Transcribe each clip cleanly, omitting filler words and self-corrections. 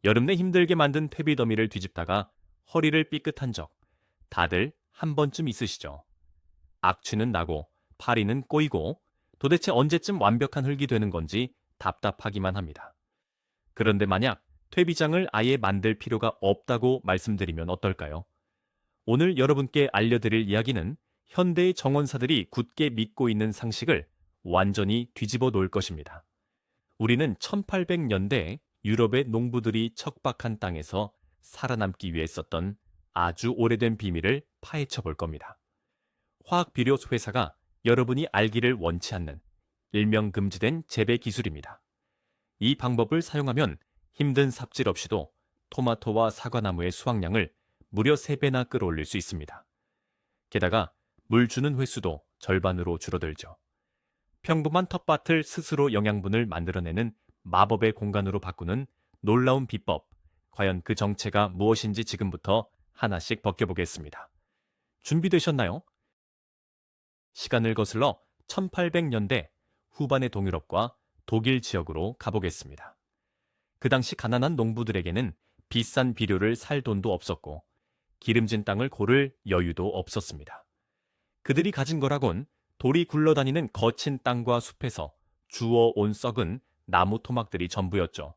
여름 내 힘들게 만든 퇴비 더미를 뒤집다가 허리를 삐끗한 적 다들 한 번쯤 있으시죠? 악취는 나고 파리는 꼬이고 도대체 언제쯤 완벽한 흙이 되는 건지 답답하기만 합니다. 그런데 만약 퇴비장을 아예 만들 필요가 없다고 말씀드리면 어떨까요? 오늘 여러분께 알려드릴 이야기는 현대의 정원사들이 굳게 믿고 있는 상식을 완전히 뒤집어 놓을 것입니다. 우리는 1800년대 유럽의 농부들이 척박한 땅에서 살아남기 위해 썼던 아주 오래된 비밀을 파헤쳐 볼 겁니다. 화학비료 회사가 여러분이 알기를 원치 않는 일명 금지된 재배 기술입니다. 이 방법을 사용하면 힘든 삽질 없이도 토마토와 사과나무의 수확량을 무려 3배나 끌어올릴 수 있습니다. 게다가 물 주는 횟수도 절반으로 줄어들죠. 평범한 텃밭을 스스로 영양분을 만들어내는 마법의 공간으로 바꾸는 놀라운 비법, 과연 그 정체가 무엇인지 지금부터 하나씩 벗겨보겠습니다. 준비되셨나요? 시간을 거슬러 1800년대 후반의 동유럽과 독일 지역으로 가보겠습니다. 그 당시 가난한 농부들에게는 비싼 비료를 살 돈도 없었고 기름진 땅을 고를 여유도 없었습니다. 그들이 가진 거라곤 돌이 굴러다니는 거친 땅과 숲에서 주워온 썩은 나무 토막들이 전부였죠.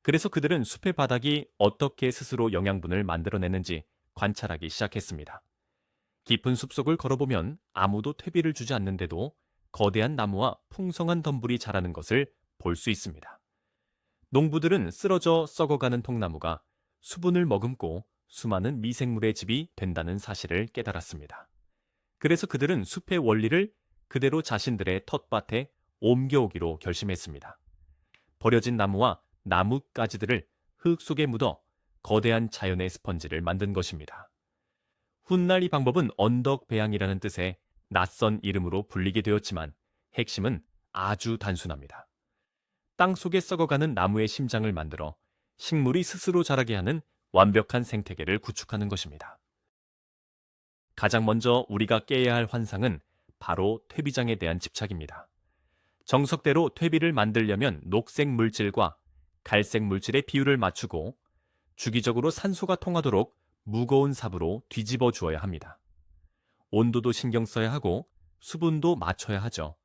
그래서 그들은 숲의 바닥이 어떻게 스스로 영양분을 만들어내는지 관찰하기 시작했습니다. 깊은 숲속을 걸어보면 아무도 퇴비를 주지 않는데도 거대한 나무와 풍성한 덤불이 자라는 것을 볼 수 있습니다. 농부들은 쓰러져 썩어가는 통나무가 수분을 머금고 수많은 미생물의 집이 된다는 사실을 깨달았습니다. 그래서 그들은 숲의 원리를 그대로 자신들의 텃밭에 옮겨오기로 결심했습니다. 버려진 나무와 나뭇가지들을 흙 속에 묻어 거대한 자연의 스펀지를 만든 것입니다. 훗날 이 방법은 언덕 배양이라는 뜻의 낯선 이름으로 불리게 되었지만 핵심은 아주 단순합니다. 땅 속에 썩어가는 나무의 심장을 만들어 식물이 스스로 자라게 하는 완벽한 생태계를 구축하는 것입니다. 가장 먼저 우리가 깨야 할 환상은 바로 퇴비장에 대한 집착입니다. 정석대로 퇴비를 만들려면 녹색 물질과 갈색 물질의 비율을 맞추고 주기적으로 산소가 통하도록 무거운 삽으로 뒤집어 주어야 합니다. 온도도 신경 써야 하고 수분도 맞춰야 하죠.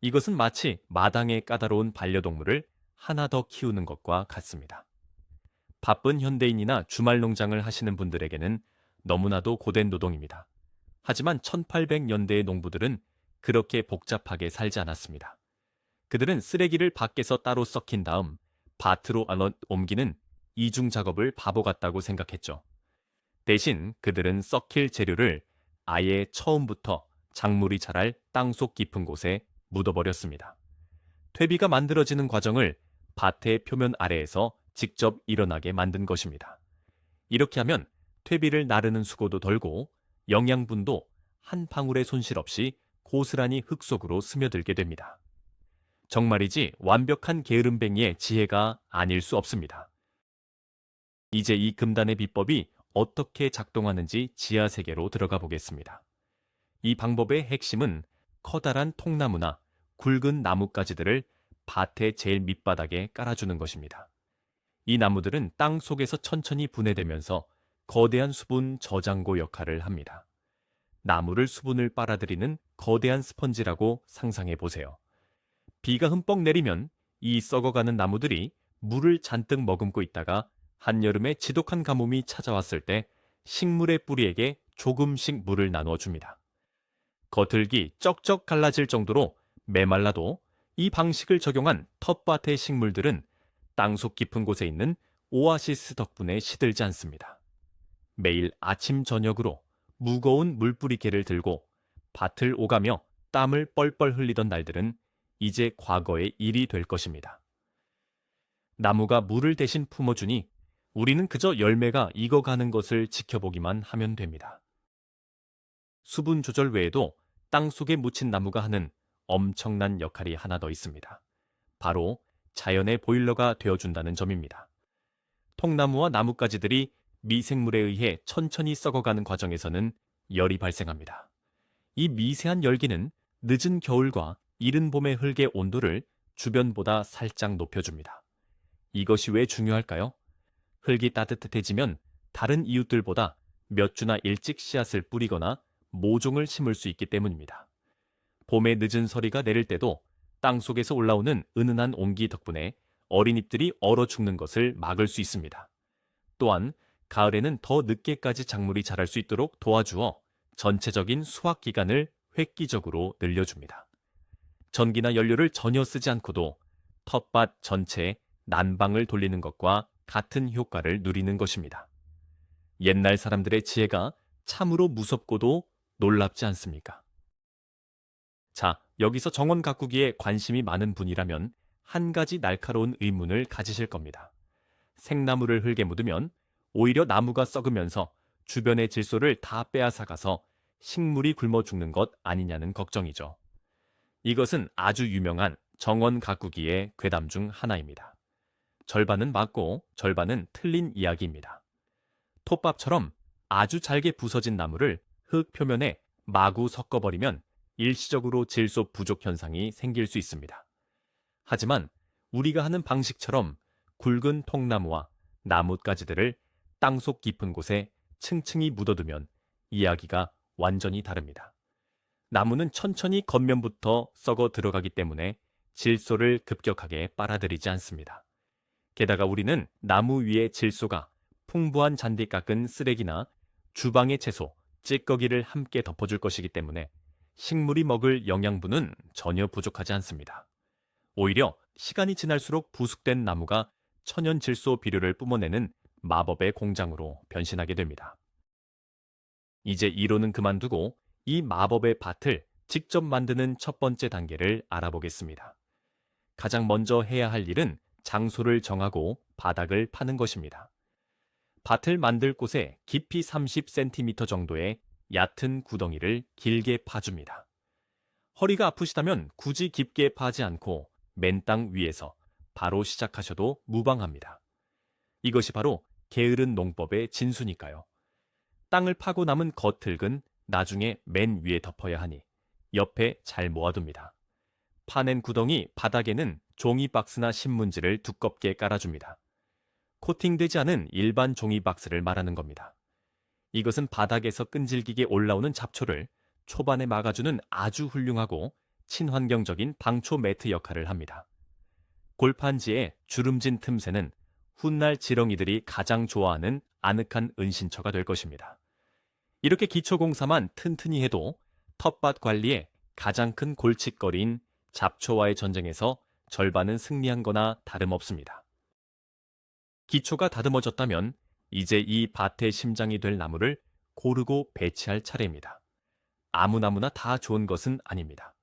이것은 마치 마당의 까다로운 반려동물을 하나 더 키우는 것과 같습니다. 바쁜 현대인이나 주말 농장을 하시는 분들에게는 너무나도 고된 노동입니다. 하지만 1800년대의 농부들은 그렇게 복잡하게 살지 않았습니다. 그들은 쓰레기를 밖에서 따로 썩힌 다음 밭으로 옮기는 이중 작업을 바보 같다고 생각했죠. 대신 그들은 썩힐 재료를 아예 처음부터 작물이 자랄 땅속 깊은 곳에 묻어버렸습니다. 퇴비가 만들어지는 과정을 밭의 표면 아래에서 직접 일어나게 만든 것입니다. 이렇게 하면 퇴비를 나르는 수고도 덜고 영양분도 한 방울의 손실 없이 고스란히 흙 속으로 스며들게 됩니다. 정말이지 완벽한 게으름뱅이의 지혜가 아닐 수 없습니다. 이제 이 금단의 비법이 어떻게 작동하는지 지하 세계로 들어가 보겠습니다. 이 방법의 핵심은 커다란 통나무나 굵은 나뭇가지들을 밭의 제일 밑바닥에 깔아주는 것입니다. 이 나무들은 땅 속에서 천천히 분해되면서 거대한 수분 저장고 역할을 합니다. 나무를 수분을 빨아들이는 거대한 스펀지라고 상상해 보세요. 비가 흠뻑 내리면 이 썩어가는 나무들이 물을 잔뜩 머금고 있다가 한여름에 지독한 가뭄이 찾아왔을 때 식물의 뿌리에게 조금씩 물을 나누어 줍니다. 겉흙이 쩍쩍 갈라질 정도로 메말라도 이 방식을 적용한 텃밭의 식물들은 땅속 깊은 곳에 있는 오아시스 덕분에 시들지 않습니다. 매일 아침 저녁으로 무거운 물뿌리개를 들고 밭을 오가며 땀을 뻘뻘 흘리던 날들은 이제 과거의 일이 될 것입니다. 나무가 물을 대신 품어주니 우리는 그저 열매가 익어가는 것을 지켜보기만 하면 됩니다. 수분 조절 외에도 땅속에 묻힌 나무가 하는 엄청난 역할이 하나 더 있습니다. 바로 자연의 보일러가 되어준다는 점입니다. 통나무와 나뭇가지들이 미생물에 의해 천천히 썩어가는 과정에서는 열이 발생합니다. 이 미세한 열기는 늦은 겨울과 이른 봄의 흙의 온도를 주변보다 살짝 높여줍니다. 이것이 왜 중요할까요? 흙이 따뜻해지면 다른 이웃들보다 몇 주나 일찍 씨앗을 뿌리거나 모종을 심을 수 있기 때문입니다. 봄에 늦은 서리가 내릴 때도 땅속에서 올라오는 은은한 온기 덕분에 어린 잎들이 얼어 죽는 것을 막을 수 있습니다. 또한 가을에는 더 늦게까지 작물이 자랄 수 있도록 도와주어 전체적인 수확 기간을 획기적으로 늘려줍니다. 전기나 연료를 전혀 쓰지 않고도 텃밭 전체에 난방을 돌리는 것과 같은 효과를 누리는 것입니다. 옛날 사람들의 지혜가 참으로 무섭고도 놀랍지 않습니까? 자, 여기서 정원 가꾸기에 관심이 많은 분이라면 한 가지 날카로운 의문을 가지실 겁니다. 생나무를 흙에 묻으면 오히려 나무가 썩으면서 주변의 질소를 다 빼앗아가서 식물이 굶어 죽는 것 아니냐는 걱정이죠. 이것은 아주 유명한 정원 가꾸기의 괴담 중 하나입니다. 절반은 맞고 절반은 틀린 이야기입니다. 톱밥처럼 아주 잘게 부서진 나무를 흙 표면에 마구 섞어버리면 일시적으로 질소 부족 현상이 생길 수 있습니다. 하지만 우리가 하는 방식처럼 굵은 통나무와 나뭇가지들을 땅속 깊은 곳에 층층이 묻어두면 이야기가 완전히 다릅니다. 나무는 천천히 겉면부터 썩어 들어가기 때문에 질소를 급격하게 빨아들이지 않습니다. 게다가 우리는 나무 위에 질소가 풍부한 잔디 깎은 쓰레기나 주방의 채소, 찌꺼기를 함께 덮어줄 것이기 때문에 식물이 먹을 영양분은 전혀 부족하지 않습니다. 오히려 시간이 지날수록 부숙된 나무가 천연 질소 비료를 뿜어내는 마법의 공장으로 변신하게 됩니다. 이제 이론은 그만두고 이 마법의 밭을 직접 만드는 첫 번째 단계를 알아보겠습니다. 가장 먼저 해야 할 일은 장소를 정하고 바닥을 파는 것입니다. 밭을 만들 곳에 깊이 30cm 정도의 얕은 구덩이를 길게 파줍니다. 허리가 아프시다면 굳이 깊게 파지 않고 맨 땅 위에서 바로 시작하셔도 무방합니다. 이것이 바로 게으른 농법의 진수니까요. 땅을 파고 남은 겉흙은 나중에 맨 위에 덮어야 하니 옆에 잘 모아둡니다. 파낸 구덩이 바닥에는 종이박스나 신문지를 두껍게 깔아줍니다. 코팅되지 않은 일반 종이박스를 말하는 겁니다. 이것은 바닥에서 끈질기게 올라오는 잡초를 초반에 막아주는 아주 훌륭하고 친환경적인 방초 매트 역할을 합니다. 골판지에 주름진 틈새는 훗날 지렁이들이 가장 좋아하는 아늑한 은신처가 될 것입니다. 이렇게 기초공사만 튼튼히 해도 텃밭 관리에 가장 큰 골칫거리인 잡초와의 전쟁에서 절반은 승리한 거나 다름없습니다. 기초가 다듬어졌다면 이제 이 밭의 심장이 될 나무를 고르고 배치할 차례입니다. 아무 나무나 다 좋은 것은 아닙니다.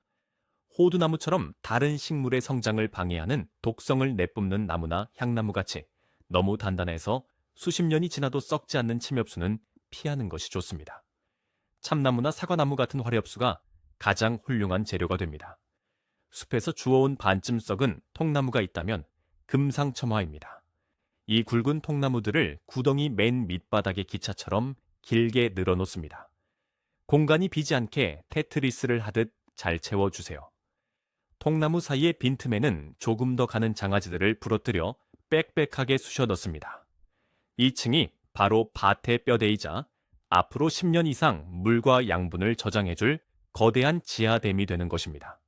호두나무처럼 다른 식물의 성장을 방해하는 독성을 내뿜는 나무나 향나무같이 너무 단단해서 수십 년이 지나도 썩지 않는 침엽수는 피하는 것이 좋습니다. 참나무나 사과나무 같은 화렵수가 가장 훌륭한 재료가 됩니다. 숲에서 주워온 반쯤 썩은 통나무가 있다면 금상첨화입니다. 이 굵은 통나무들을 구덩이 맨 밑바닥의 기차처럼 길게 늘어놓습니다. 공간이 비지 않게 테트리스를 하듯 잘 채워주세요. 통나무 사이의 빈틈에는 조금 더 가는 장아지들을 부러뜨려 빽빽하게 쑤셔 넣습니다. 이 층이 바로 밭의 뼈대이자 앞으로 10년 이상 물과 양분을 저장해줄 거대한 지하댐이 되는 것입니다.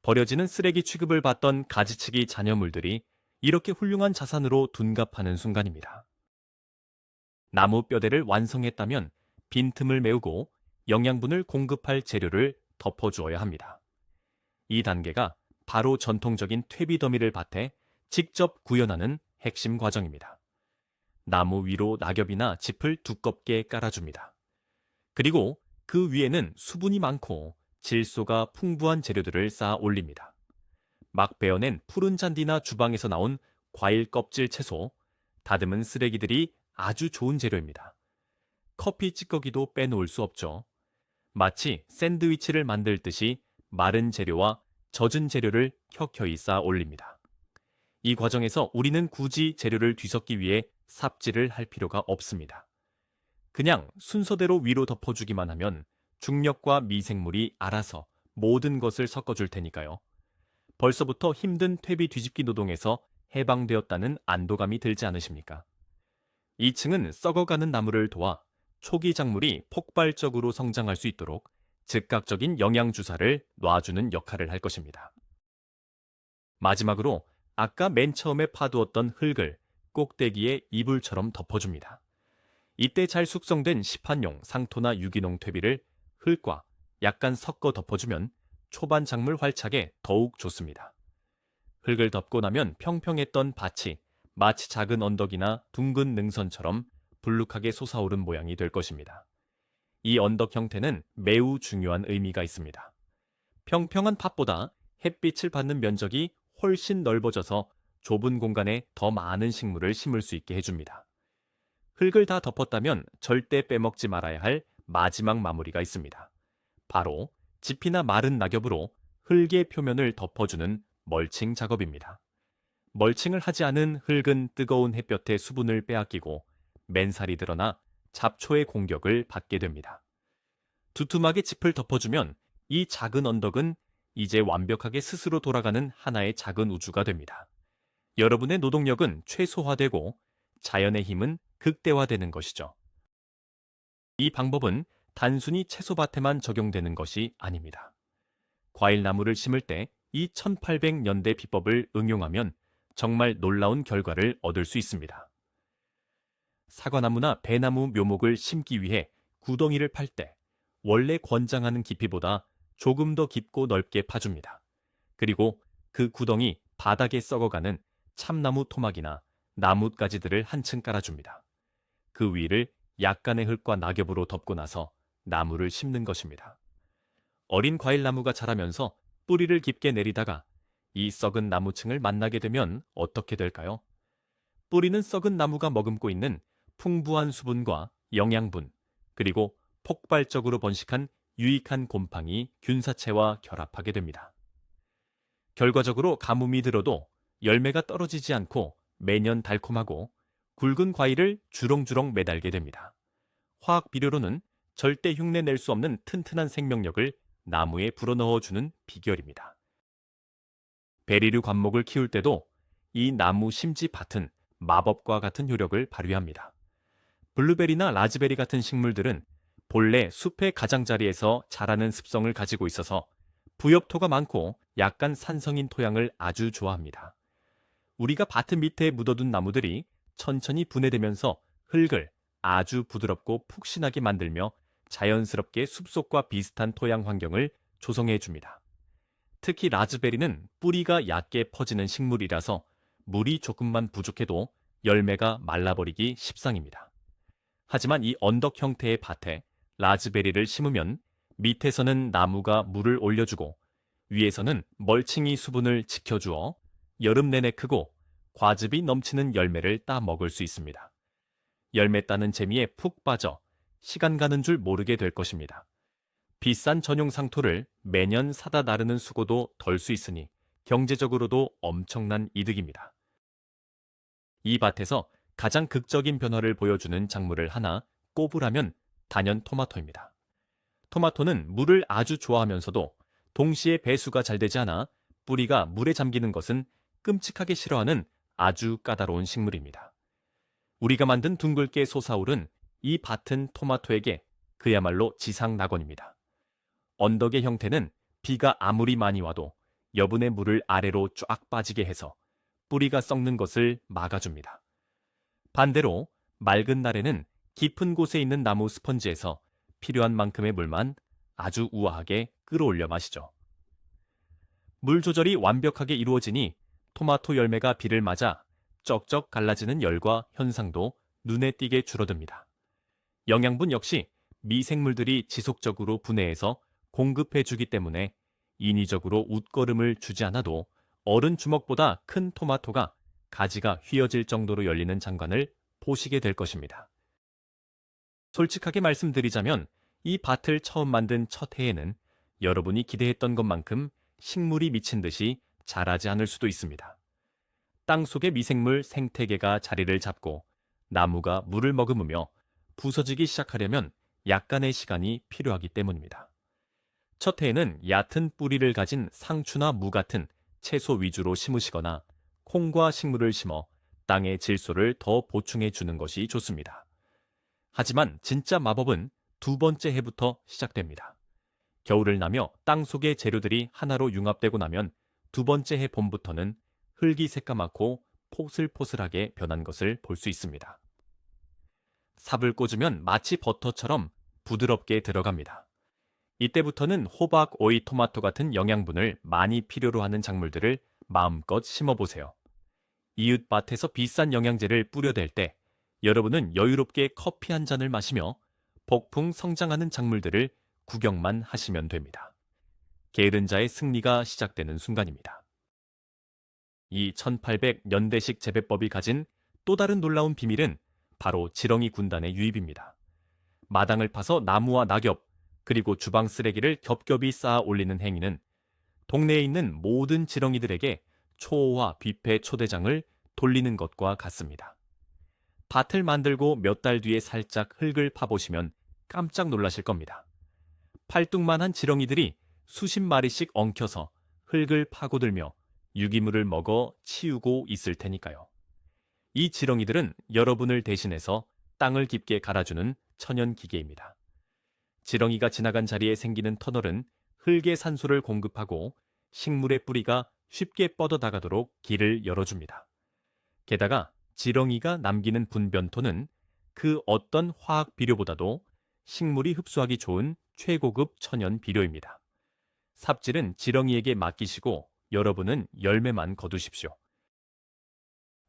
버려지는 쓰레기 취급을 받던 가지치기 잔여물들이 이렇게 훌륭한 자산으로 둔갑하는 순간입니다. 나무 뼈대를 완성했다면 빈틈을 메우고 영양분을 공급할 재료를 덮어주어야 합니다. 이 단계가 바로 전통적인 퇴비더미를 밭에 직접 구현하는 핵심 과정입니다. 나무 위로 낙엽이나 짚을 두껍게 깔아줍니다. 그리고 그 위에는 수분이 많고 질소가 풍부한 재료들을 쌓아 올립니다. 막 베어낸 푸른 잔디나 주방에서 나온 과일 껍질 채소, 다듬은 쓰레기들이 아주 좋은 재료입니다. 커피 찌꺼기도 빼놓을 수 없죠. 마치 샌드위치를 만들 듯이 마른 재료와 젖은 재료를 켜켜이 쌓아 올립니다. 이 과정에서 우리는 굳이 재료를 뒤섞기 위해 삽질을 할 필요가 없습니다. 그냥 순서대로 위로 덮어주기만 하면 중력과 미생물이 알아서 모든 것을 섞어줄 테니까요. 벌써부터 힘든 퇴비 뒤집기 노동에서 해방되었다는 안도감이 들지 않으십니까? 2층은 썩어가는 나무를 도와 초기 작물이 폭발적으로 성장할 수 있도록 즉각적인 영양 주사를 놔주는 역할을 할 것입니다. 마지막으로 아까 맨 처음에 파두었던 흙을 꼭대기에 이불처럼 덮어줍니다. 이때 잘 숙성된 시판용 상토나 유기농 퇴비를 흙과 약간 섞어 덮어주면 초반 작물 활착에 더욱 좋습니다. 흙을 덮고 나면 평평했던 밭이 마치 작은 언덕이나 둥근 능선처럼 불룩하게 솟아오른 모양이 될 것입니다. 이 언덕 형태는 매우 중요한 의미가 있습니다. 평평한 밭보다 햇빛을 받는 면적이 훨씬 넓어져서 좁은 공간에 더 많은 식물을 심을 수 있게 해줍니다. 흙을 다 덮었다면 절대 빼먹지 말아야 할 마지막 마무리가 있습니다. 바로 짚이나 마른 낙엽으로 흙의 표면을 덮어주는 멀칭 작업입니다. 멀칭을 하지 않은 흙은 뜨거운 햇볕에 수분을 빼앗기고 맨살이 드러나 잡초의 공격을 받게 됩니다. 두툼하게 짚을 덮어주면 이 작은 언덕은 이제 완벽하게 스스로 돌아가는 하나의 작은 우주가 됩니다. 여러분의 노동력은 최소화되고 자연의 힘은 극대화되는 것이죠. 이 방법은 단순히 채소밭에만 적용되는 것이 아닙니다. 과일나무를 심을 때 이 1800년대 비법을 응용하면 정말 놀라운 결과를 얻을 수 있습니다. 사과나무나 배나무 묘목을 심기 위해 구덩이를 팔 때 원래 권장하는 깊이보다 조금 더 깊고 넓게 파줍니다. 그리고 그 구덩이 바닥에 썩어가는 참나무 토막이나 나뭇가지들을 한층 깔아줍니다. 그 위를 약간의 흙과 낙엽으로 덮고 나서 나무를 심는 것입니다. 어린 과일나무가 자라면서 뿌리를 깊게 내리다가 이 썩은 나무층을 만나게 되면 어떻게 될까요? 뿌리는 썩은 나무가 머금고 있는 풍부한 수분과 영양분, 그리고 폭발적으로 번식한 유익한 곰팡이, 균사체와 결합하게 됩니다. 결과적으로 가뭄이 들어도 열매가 떨어지지 않고 매년 달콤하고 굵은 과일을 주렁주렁 매달게 됩니다. 화학 비료로는 절대 흉내낼 수 없는 튼튼한 생명력을 나무에 불어넣어주는 비결입니다. 베리류 관목을 키울 때도 이 나무 심지 밭은 마법과 같은 효력을 발휘합니다. 블루베리나 라즈베리 같은 식물들은 본래 숲의 가장자리에서 자라는 습성을 가지고 있어서 부엽토가 많고 약간 산성인 토양을 아주 좋아합니다. 우리가 밭 밑에 묻어둔 나무들이 천천히 분해되면서 흙을 아주 부드럽고 푹신하게 만들며 자연스럽게 숲속과 비슷한 토양 환경을 조성해 줍니다. 특히 라즈베리는 뿌리가 얕게 퍼지는 식물이라서 물이 조금만 부족해도 열매가 말라버리기 십상입니다. 하지만 이 언덕 형태의 밭에 라즈베리를 심으면 밑에서는 나무가 물을 올려주고 위에서는 멀칭이 수분을 지켜주어 여름 내내 크고 과즙이 넘치는 열매를 따 먹을 수 있습니다. 열매 따는 재미에 푹 빠져 시간 가는 줄 모르게 될 것입니다. 비싼 전용 상토를 매년 사다 나르는 수고도 덜 수 있으니 경제적으로도 엄청난 이득입니다. 이 밭에서 가장 극적인 변화를 보여주는 작물을 하나 꼽으라면 단연 토마토입니다. 토마토는 물을 아주 좋아하면서도 동시에 배수가 잘 되지 않아 뿌리가 물에 잠기는 것은 끔찍하게 싫어하는 아주 까다로운 식물입니다. 우리가 만든 둥글게 솟아오른 이 밭은 토마토에게 그야말로 지상 낙원입니다. 언덕의 형태는 비가 아무리 많이 와도 여분의 물을 아래로 쫙 빠지게 해서 뿌리가 썩는 것을 막아줍니다. 반대로 맑은 날에는 깊은 곳에 있는 나무 스펀지에서 필요한 만큼의 물만 아주 우아하게 끌어올려 마시죠. 물 조절이 완벽하게 이루어지니 토마토 열매가 비를 맞아 쩍쩍 갈라지는 열과 현상도 눈에 띄게 줄어듭니다. 영양분 역시 미생물들이 지속적으로 분해해서 공급해주기 때문에 인위적으로 웃거름을 주지 않아도 어른 주먹보다 큰 토마토가 가지가 휘어질 정도로 열리는 장관을 보시게 될 것입니다. 솔직하게 말씀드리자면 이 밭을 처음 만든 첫 해에는 여러분이 기대했던 것만큼 식물이 미친 듯이 자라지 않을 수도 있습니다. 땅 속의 미생물 생태계가 자리를 잡고 나무가 물을 머금으며 부서지기 시작하려면 약간의 시간이 필요하기 때문입니다. 첫 해에는 얕은 뿌리를 가진 상추나 무 같은 채소 위주로 심으시거나 콩과 식물을 심어 땅의 질소를 더 보충해 주는 것이 좋습니다. 하지만 진짜 마법은 두 번째 해부터 시작됩니다. 겨울을 나며 땅 속의 재료들이 하나로 융합되고 나면 두 번째 해 봄부터는 흙이 새까맣고 포슬포슬하게 변한 것을 볼 수 있습니다. 삽을 꽂으면 마치 버터처럼 부드럽게 들어갑니다. 이때부터는 호박, 오이, 토마토 같은 영양분을 많이 필요로 하는 작물들을 마음껏 심어보세요. 이웃 밭에서 비싼 영양제를 뿌려댈 때 여러분은 여유롭게 커피 한 잔을 마시며 폭풍 성장하는 작물들을 구경만 하시면 됩니다. 게으른 자의 승리가 시작되는 순간입니다. 이 1800년대식 재배법이 가진 또 다른 놀라운 비밀은 바로 지렁이 군단의 유입입니다. 마당을 파서 나무와 낙엽, 그리고 주방 쓰레기를 겹겹이 쌓아 올리는 행위는 동네에 있는 모든 지렁이들에게 초호화 뷔페 초대장을 돌리는 것과 같습니다. 밭을 만들고 몇 달 뒤에 살짝 흙을 파보시면 깜짝 놀라실 겁니다. 팔뚝만한 지렁이들이 수십 마리씩 엉켜서 흙을 파고들며 유기물을 먹어 치우고 있을 테니까요. 이 지렁이들은 여러분을 대신해서 땅을 깊게 갈아주는 천연 기계입니다. 지렁이가 지나간 자리에 생기는 터널은 흙의 산소를 공급하고 식물의 뿌리가 쉽게 뻗어나가도록 길을 열어줍니다. 게다가 지렁이가 남기는 분변토는 그 어떤 화학 비료보다도 식물이 흡수하기 좋은 최고급 천연 비료입니다. 삽질은 지렁이에게 맡기시고 여러분은 열매만 거두십시오.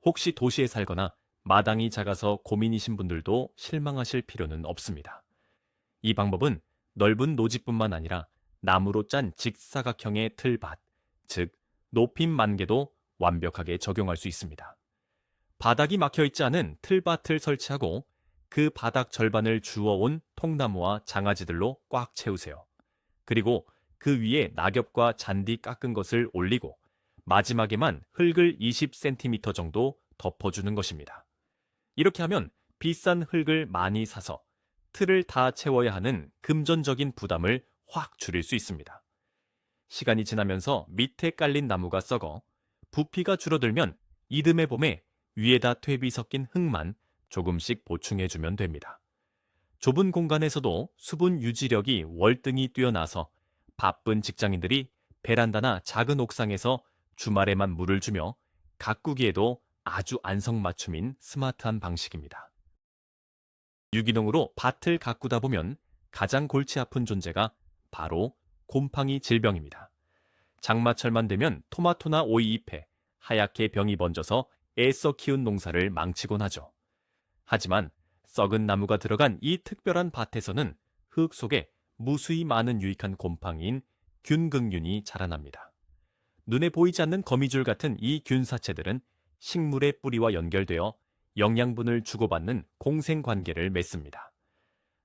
혹시 도시에 살거나 마당이 작아서 고민이신 분들도 실망하실 필요는 없습니다. 이 방법은 넓은 노지뿐만 아니라 나무로 짠 직사각형의 틀밭, 즉 높임 만개도 완벽하게 적용할 수 있습니다. 바닥이 막혀있지 않은 틀밭을 설치하고 그 바닥 절반을 주워온 통나무와 장아지들로 꽉 채우세요. 그리고 그 위에 낙엽과 잔디 깎은 것을 올리고 마지막에만 흙을 20cm 정도 덮어주는 것입니다. 이렇게 하면 비싼 흙을 많이 사서 틀을 다 채워야 하는 금전적인 부담을 확 줄일 수 있습니다. 시간이 지나면서 밑에 깔린 나무가 썩어 부피가 줄어들면 이듬해 봄에 위에다 퇴비 섞인 흙만 조금씩 보충해주면 됩니다. 좁은 공간에서도 수분 유지력이 월등히 뛰어나서 바쁜 직장인들이 베란다나 작은 옥상에서 주말에만 물을 주며 가꾸기에도 아주 안성맞춤인 스마트한 방식입니다. 유기농으로 밭을 가꾸다 보면 가장 골치 아픈 존재가 바로 곰팡이 질병입니다. 장마철만 되면 토마토나 오이 잎에 하얗게 병이 번져서 애써 키운 농사를 망치곤 하죠. 하지만 썩은 나무가 들어간 이 특별한 밭에서는 흙 속에 무수히 많은 유익한 곰팡이인 균극균이 자라납니다. 눈에 보이지 않는 거미줄 같은 이 균사체들은 식물의 뿌리와 연결되어 영양분을 주고받는 공생관계를 맺습니다.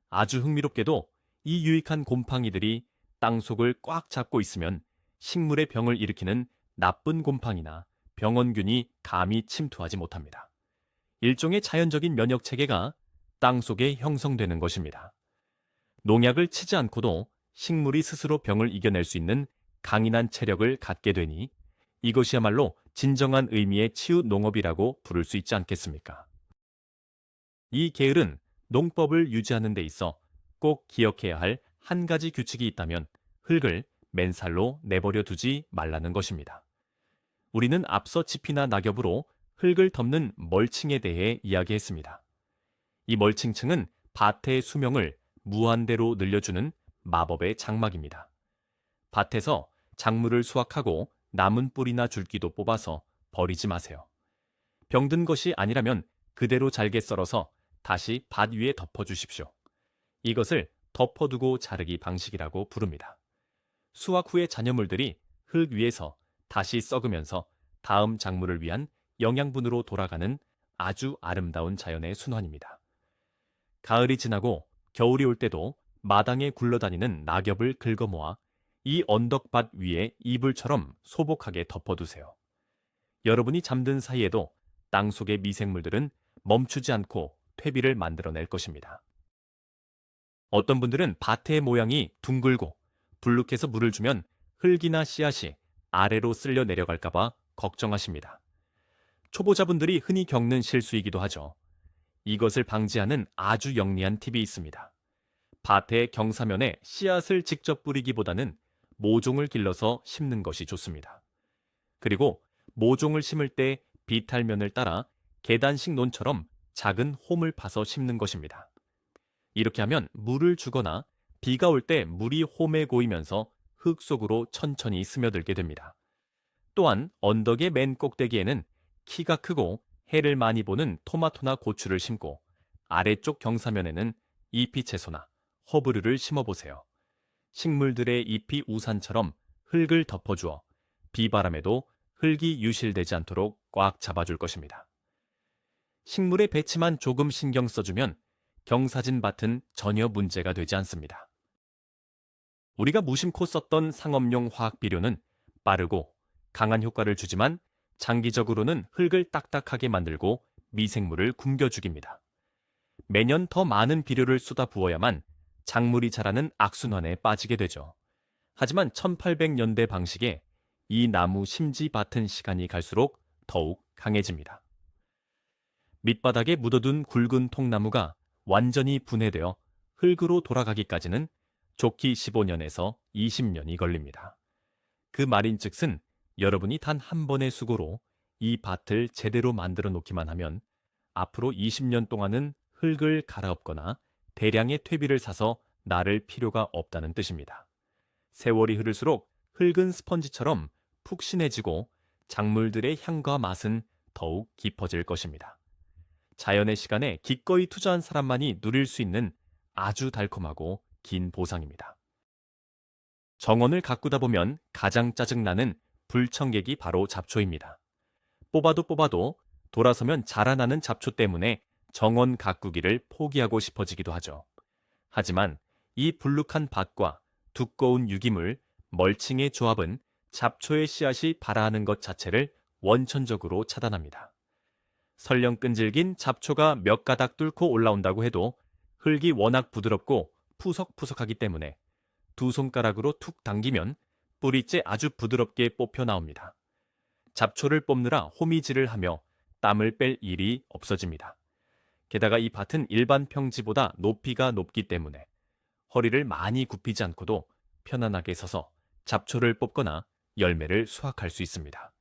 아주 흥미롭게도 이 유익한 곰팡이들이 땅속을 꽉 잡고 있으면 식물의 병을 일으키는 나쁜 곰팡이나 병원균이 감히 침투하지 못합니다. 일종의 자연적인 면역체계가 땅속에 형성되는 것입니다. 농약을 치지 않고도 식물이 스스로 병을 이겨낼 수 있는 강인한 체력을 갖게 되니 이것이야말로 진정한 의미의 치유 농업이라고 부를 수 있지 않겠습니까? 이 게을은 농법을 유지하는 데 있어 꼭 기억해야 할 한 가지 규칙이 있다면 흙을 맨살로 내버려 두지 말라는 것입니다. 우리는 앞서 짚이나 낙엽으로 흙을 덮는 멀칭에 대해 이야기했습니다. 이 멀칭층은 밭의 수명을 무한대로 늘려주는 마법의 장막입니다. 밭에서 작물을 수확하고 남은 뿌리나 줄기도 뽑아서 버리지 마세요. 병든 것이 아니라면 그대로 잘게 썰어서 다시 밭 위에 덮어주십시오. 이것을 덮어두고 자르기 방식이라고 부릅니다. 수확 후의 잔여물들이 흙 위에서 다시 썩으면서 다음 작물을 위한 영양분으로 돌아가는 아주 아름다운 자연의 순환입니다. 가을이 지나고 겨울이 올 때도 마당에 굴러다니는 낙엽을 긁어모아 이 언덕밭 위에 이불처럼 소복하게 덮어두세요. 여러분이 잠든 사이에도 땅속의 미생물들은 멈추지 않고 퇴비를 만들어낼 것입니다. 어떤 분들은 밭의 모양이 둥글고 불룩해서 물을 주면 흙이나 씨앗이 아래로 쓸려 내려갈까봐 걱정하십니다. 초보자분들이 흔히 겪는 실수이기도 하죠. 이것을 방지하는 아주 영리한 팁이 있습니다. 밭의 경사면에 씨앗을 직접 뿌리기보다는 모종을 길러서 심는 것이 좋습니다. 그리고 모종을 심을 때 비탈면을 따라 계단식 논처럼 작은 홈을 파서 심는 것입니다. 이렇게 하면 물을 주거나 비가 올 때 물이 홈에 고이면서 흙 속으로 천천히 스며들게 됩니다. 또한 언덕의 맨 꼭대기에는 키가 크고 해를 많이 보는 토마토나 고추를 심고 아래쪽 경사면에는 잎이 채소나 허브류를 심어보세요. 식물들의 잎이 우산처럼 흙을 덮어주어 비바람에도 흙이 유실되지 않도록 꽉 잡아줄 것입니다. 식물의 배치만 조금 신경 써주면 경사진 밭은 전혀 문제가 되지 않습니다. 우리가 무심코 썼던 상업용 화학 비료는 빠르고 강한 효과를 주지만 장기적으로는 흙을 딱딱하게 만들고 미생물을 굶겨 죽입니다. 매년 더 많은 비료를 쏟아 부어야만 작물이 자라는 악순환에 빠지게 되죠. 하지만 1800년대 방식에 이 나무 심지 밭은 시간이 갈수록 더욱 강해집니다. 밑바닥에 묻어둔 굵은 통나무가 완전히 분해되어 흙으로 돌아가기까지는 좋기 15년에서 20년이 걸립니다. 그 말인즉슨 여러분이 단 한 번의 수고로 이 밭을 제대로 만들어 놓기만 하면 앞으로 20년 동안은 흙을 갈아엎거나 대량의 퇴비를 사서 나를 필요가 없다는 뜻입니다. 세월이 흐를수록 흙은 스펀지처럼 푹신해지고 작물들의 향과 맛은 더욱 깊어질 것입니다. 자연의 시간에 기꺼이 투자한 사람만이 누릴 수 있는 아주 달콤하고 긴 보상입니다. 정원을 가꾸다 보면 가장 짜증나는 불청객이 바로 잡초입니다. 뽑아도 돌아서면 자라나는 잡초 때문에 정원 가꾸기를 포기하고 싶어지기도 하죠. 하지만 이 불룩한 밭과 두꺼운 유기물, 멀칭의 조합은 잡초의 씨앗이 발아하는 것 자체를 원천적으로 차단합니다. 설령 끈질긴 잡초가 몇 가닥 뚫고 올라온다고 해도 흙이 워낙 부드럽고 푸석푸석하기 때문에 두 손가락으로 툭 당기면 뿌리째 아주 부드럽게 뽑혀 나옵니다. 잡초를 뽑느라 호미질을 하며 땀을 뺄 일이 없어집니다. 게다가 이 밭은 일반 평지보다 높이가 높기 때문에 허리를 많이 굽히지 않고도 편안하게 서서 잡초를 뽑거나 열매를 수확할 수 있습니다.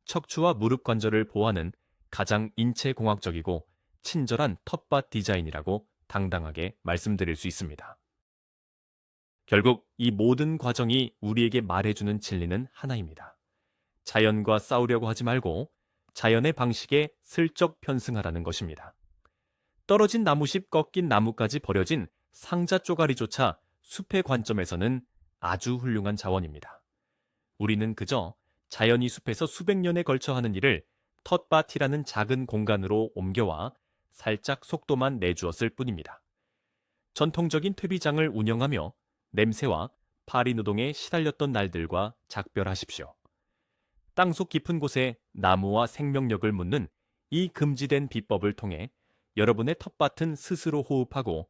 척추와 무릎 관절을 보호하는 가장 인체공학적이고 친절한 텃밭 디자인이라고 당당하게 말씀드릴 수 있습니다. 결국 이 모든 과정이 우리에게 말해주는 진리는 하나입니다. 자연과 싸우려고 하지 말고 자연의 방식에 슬쩍 편승하라는 것입니다. 떨어진 나무십 꺾인 나무까지 버려진 상자 쪼가리조차 숲의 관점에서는 아주 훌륭한 자원입니다. 우리는 그저 자연이 숲에서 수백 년에 걸쳐 하는 일을 텃밭이라는 작은 공간으로 옮겨와 살짝 속도만 내주었을 뿐입니다. 전통적인 퇴비장을 운영하며 냄새와 파리 노동에 시달렸던 날들과 작별하십시오. 땅속 깊은 곳에 나무와 생명력을 묻는 이 금지된 비법을 통해 여러분의 텃밭은 스스로 호흡하고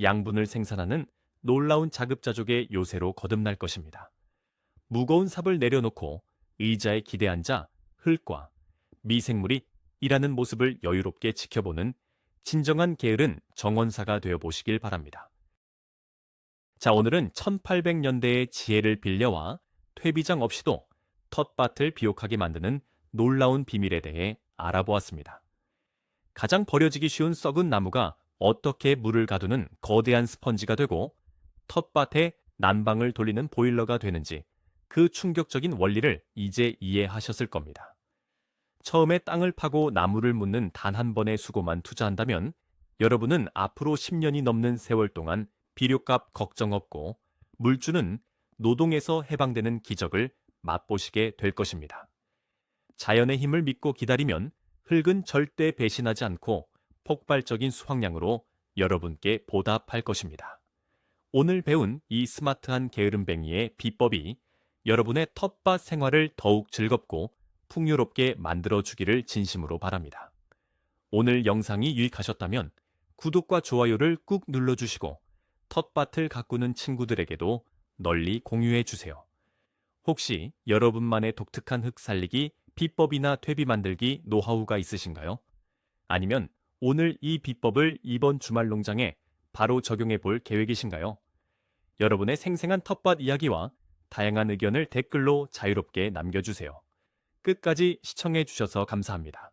양분을 생산하는 놀라운 자급자족의 요새로 거듭날 것입니다. 무거운 삽을 내려놓고 의자에 기대 앉아 흙과 미생물이 일하는 모습을 여유롭게 지켜보는 진정한 게으른 정원사가 되어 보시길 바랍니다. 자, 오늘은 1800년대의 지혜를 빌려와 퇴비장 없이도 텃밭을 비옥하게 만드는 놀라운 비밀에 대해 알아보았습니다. 가장 버려지기 쉬운 썩은 나무가 어떻게 물을 가두는 거대한 스펀지가 되고 텃밭에 난방을 돌리는 보일러가 되는지 그 충격적인 원리를 이제 이해하셨을 겁니다. 처음에 땅을 파고 나무를 묻는 단 한 번의 수고만 투자한다면 여러분은 앞으로 10년이 넘는 세월 동안 비료값 걱정 없고 물주는 노동에서 해방되는 기적을 맛보시게 될 것입니다. 자연의 힘을 믿고 기다리면 흙은 절대 배신하지 않고 폭발적인 수확량으로 여러분께 보답할 것입니다. 오늘 배운 이 스마트한 게으름뱅이의 비법이 여러분의 텃밭 생활을 더욱 즐겁고 풍요롭게 만들어주기를 진심으로 바랍니다. 오늘 영상이 유익하셨다면 구독과 좋아요를 꾹 눌러주시고 텃밭을 가꾸는 친구들에게도 널리 공유해 주세요. 혹시 여러분만의 독특한 흙 살리기 비법이나 퇴비 만들기 노하우가 있으신가요? 아니면 오늘 이 비법을 이번 주말 농장에 바로 적용해 볼 계획이신가요? 여러분의 생생한 텃밭 이야기와 다양한 의견을 댓글로 자유롭게 남겨주세요. 끝까지 시청해 주셔서 감사합니다.